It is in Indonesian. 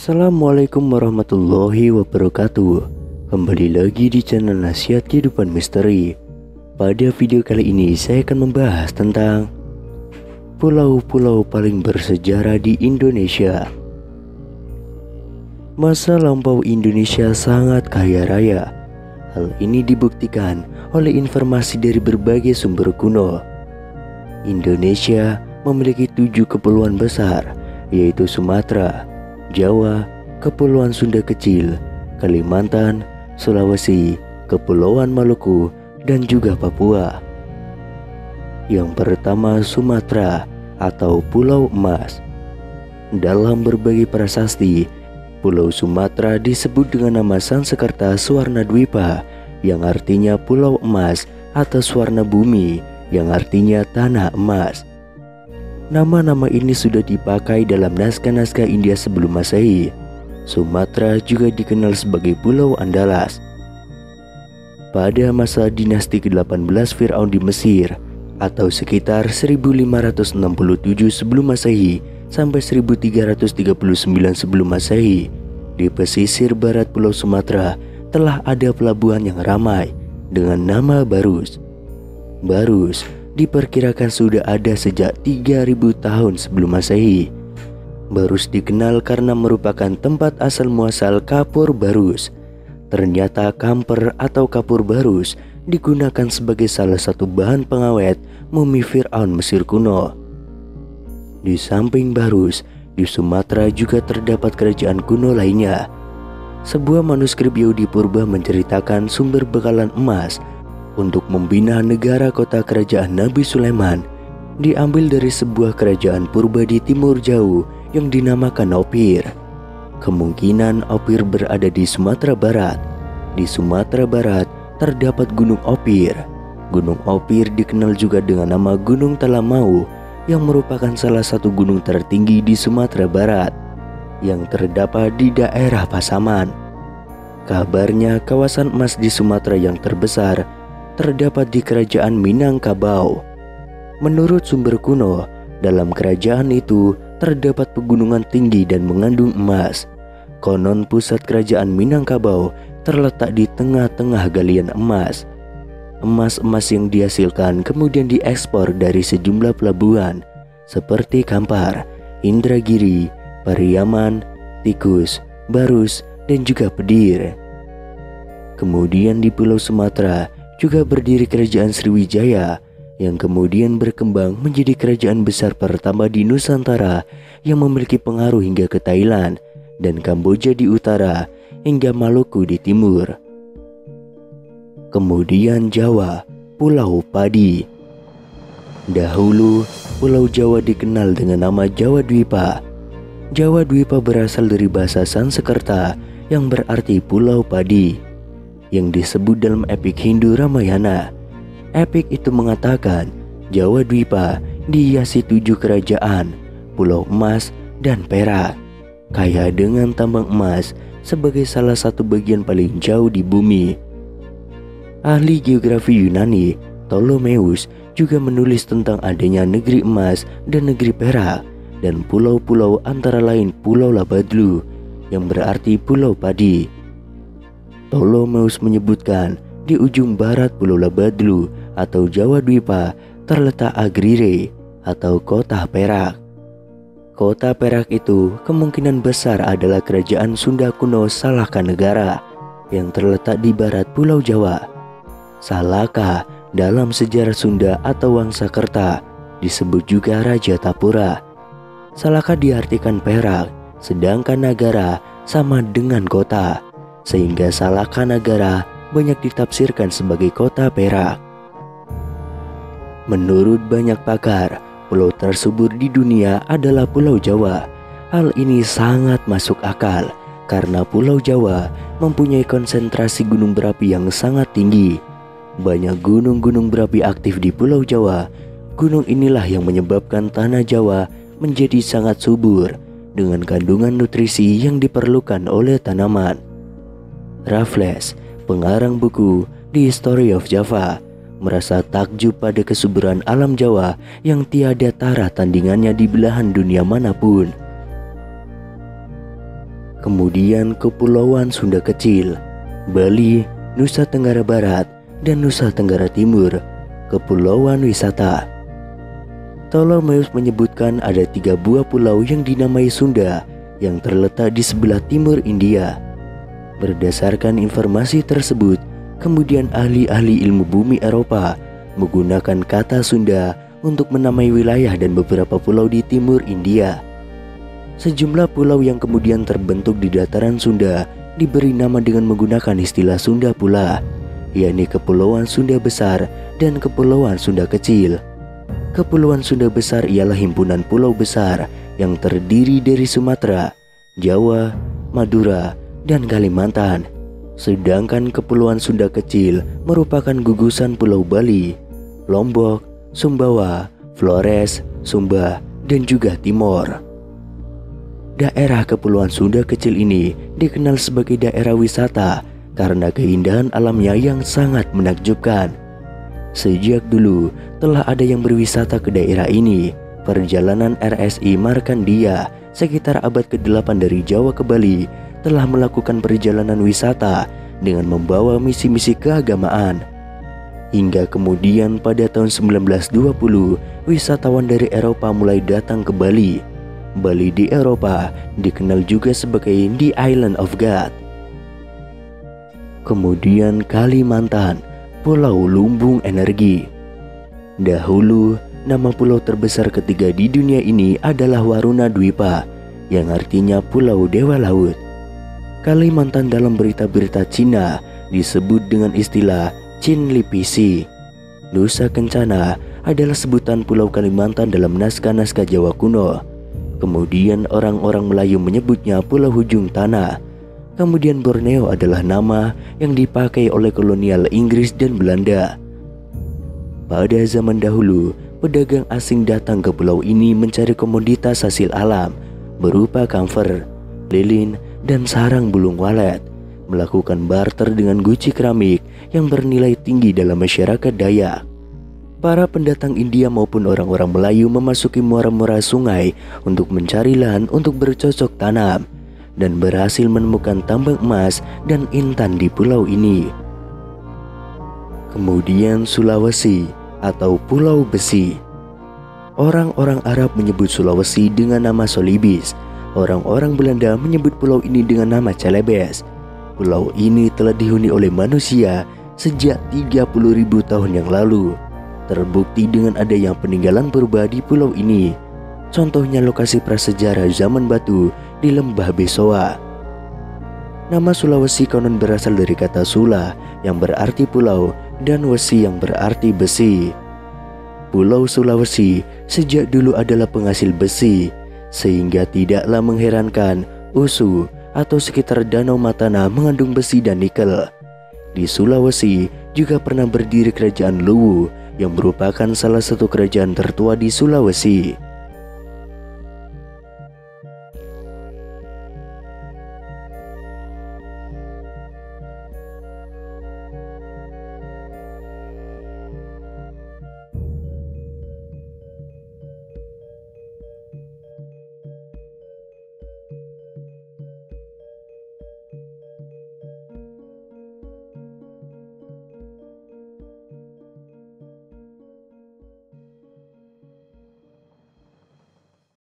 Assalamualaikum warahmatullahi wabarakatuh. Kembali lagi di channel Nasihat Kehidupan Misteri. Pada video kali ini saya akan membahas tentang pulau-pulau paling bersejarah di Indonesia. Masa lampau Indonesia sangat kaya raya. Hal ini dibuktikan oleh informasi dari berbagai sumber kuno. Indonesia memiliki 7 kepulauan besar, yaitu Sumatera, Jawa, Kepulauan Sunda Kecil, Kalimantan, Sulawesi, Kepulauan Maluku, dan juga Papua. Yang pertama, Sumatera atau Pulau Emas. Dalam berbagai prasasti, Pulau Sumatera disebut dengan nama Sanskerta Swarnadwipa, yang artinya Pulau Emas, atau Swarna Bumi, yang artinya Tanah Emas. Nama-nama ini sudah dipakai dalam naskah-naskah India sebelum Masehi. Sumatera juga dikenal sebagai Pulau Andalas. Pada masa dinasti ke-18 Fir'aun di Mesir, atau sekitar 1567 sebelum Masehi sampai 1339 sebelum Masehi, di pesisir barat Pulau Sumatera telah ada pelabuhan yang ramai dengan nama Barus. Barus diperkirakan sudah ada sejak 3000 tahun sebelum Masehi. Barus dikenal karena merupakan tempat asal muasal kapur barus. Ternyata kamper atau kapur barus digunakan sebagai salah satu bahan pengawet mumi Fir'aun Mesir kuno. Di samping Barus, di Sumatera juga terdapat kerajaan kuno lainnya. Sebuah manuskrip Yahudi purba menceritakan sumber bekalan emas untuk membina negara kota kerajaan Nabi Sulaiman diambil dari sebuah kerajaan purba di timur jauh yang dinamakan Opir. Kemungkinan Opir berada di Sumatera Barat. Di Sumatera Barat terdapat Gunung Opir. Gunung Opir dikenal juga dengan nama Gunung Talamau, yang merupakan salah satu gunung tertinggi di Sumatera Barat yang terdapat di daerah Pasaman. Kabarnya kawasan emas di Sumatera yang terbesar terdapat di kerajaan Minangkabau. Menurut sumber kuno, dalam kerajaan itu terdapat pegunungan tinggi dan mengandung emas. Konon pusat kerajaan Minangkabau terletak di tengah-tengah galian emas. Emas-emas yang dihasilkan kemudian diekspor dari sejumlah pelabuhan seperti Kampar, Indragiri, Pariaman, Tikus, Barus, dan juga Pedir. Kemudian di Pulau Sumatera juga berdiri kerajaan Sriwijaya, yang kemudian berkembang menjadi kerajaan besar pertama di Nusantara yang memiliki pengaruh hingga ke Thailand dan Kamboja di utara hingga Maluku di timur. Kemudian Jawa, Pulau Padi. Dahulu Pulau Jawa dikenal dengan nama Jawa Dwipa. Jawa Dwipa berasal dari bahasa Sanskerta yang berarti Pulau Padi, yang disebut dalam epik Hindu Ramayana. Epik itu mengatakan Jawa Dwipa dihiasi 7 kerajaan, pulau emas dan perak, kaya dengan tambang emas sebagai salah satu bagian paling jauh di bumi. Ahli geografi Yunani, Ptolemeus, juga menulis tentang adanya negeri emas dan negeri perak dan pulau-pulau antara lain Pulau Labadlu, yang berarti Pulau Padi. Ptolemeus menyebutkan di ujung barat Pulau Labadlu atau Jawa Dwipa terletak Agrire atau kota perak. Kota perak itu kemungkinan besar adalah kerajaan Sunda kuno Salaka Negara yang terletak di barat Pulau Jawa. Salaka dalam sejarah Sunda atau Wangsakerta disebut juga Raja Tapura. Salaka diartikan perak, sedangkan Nagara sama dengan kota, sehingga Salaka Nagara banyak ditafsirkan sebagai kota perak. Menurut banyak pakar, pulau tersubur di dunia adalah Pulau Jawa. Hal ini sangat masuk akal karena Pulau Jawa mempunyai konsentrasi gunung berapi yang sangat tinggi. Banyak gunung-gunung berapi aktif di Pulau Jawa. Gunung inilah yang menyebabkan tanah Jawa menjadi sangat subur dengan kandungan nutrisi yang diperlukan oleh tanaman. Raffles, pengarang buku The History of Java, merasa takjub pada kesuburan alam Jawa yang tiada tara tandingannya di belahan dunia manapun. Kemudian Kepulauan Sunda Kecil, Bali, Nusa Tenggara Barat, dan Nusa Tenggara Timur, Kepulauan Wisata. Ptolemeus menyebutkan ada 3 buah pulau yang dinamai Sunda yang terletak di sebelah timur India. Berdasarkan informasi tersebut, kemudian ahli-ahli ilmu bumi Eropa menggunakan kata Sunda untuk menamai wilayah dan beberapa pulau di timur India. Sejumlah pulau yang kemudian terbentuk di dataran Sunda diberi nama dengan menggunakan istilah Sunda pula, yakni Kepulauan Sunda Besar dan Kepulauan Sunda Kecil. Kepulauan Sunda Besar ialah himpunan pulau besar yang terdiri dari Sumatera, Jawa, Madura, dan Kalimantan. Sedangkan Kepulauan Sunda Kecil merupakan gugusan Pulau Bali, Lombok, Sumbawa, Flores, Sumba, dan juga Timor. Daerah Kepulauan Sunda Kecil ini dikenal sebagai daerah wisata karena keindahan alamnya yang sangat menakjubkan. Sejak dulu telah ada yang berwisata ke daerah ini. Perjalanan RSI Markandia sekitar abad ke-8 dari Jawa ke Bali telah melakukan perjalanan wisata dengan membawa misi-misi keagamaan. Hingga kemudian pada tahun 1920 wisatawan dari Eropa mulai datang ke Bali. Bali di Eropa dikenal juga sebagai The Island of God. Kemudian Kalimantan, Pulau Lumbung Energi. Dahulu nama pulau terbesar ketiga di dunia ini adalah Waruna Dwipa, yang artinya Pulau Dewa Laut. Kalimantan dalam berita-berita Cina disebut dengan istilah Chinlipisi. Nusa Kencana adalah sebutan Pulau Kalimantan dalam naskah-naskah Jawa kuno. Kemudian orang-orang Melayu menyebutnya Pulau Hujung Tanah. Kemudian Borneo adalah nama yang dipakai oleh kolonial Inggris dan Belanda. Pada zaman dahulu, pedagang asing datang ke pulau ini mencari komoditas hasil alam berupa kamfer, lilin, dan sarang bulung walet, melakukan barter dengan guci keramik yang bernilai tinggi dalam masyarakat Dayak. Para pendatang India maupun orang-orang Melayu memasuki muara-muara sungai untuk mencari lahan untuk bercocok tanam dan berhasil menemukan tambang emas dan intan di pulau ini. Kemudian Sulawesi atau Pulau Besi. Orang-orang Arab menyebut Sulawesi dengan nama Solibis. Orang-orang Belanda menyebut pulau ini dengan nama Celebes. Pulau ini telah dihuni oleh manusia sejak 30.000 tahun yang lalu. Terbukti dengan adanya peninggalan purba di pulau ini. Contohnya lokasi prasejarah zaman batu di Lembah Besoa. Nama Sulawesi konon berasal dari kata Sula yang berarti pulau dan Wesi yang berarti besi. Pulau Sulawesi sejak dulu adalah penghasil besi, sehingga tidaklah mengherankan Usu atau sekitar Danau Matana mengandung besi dan nikel. Di Sulawesi juga pernah berdiri kerajaan Luwu yang merupakan salah satu kerajaan tertua di Sulawesi.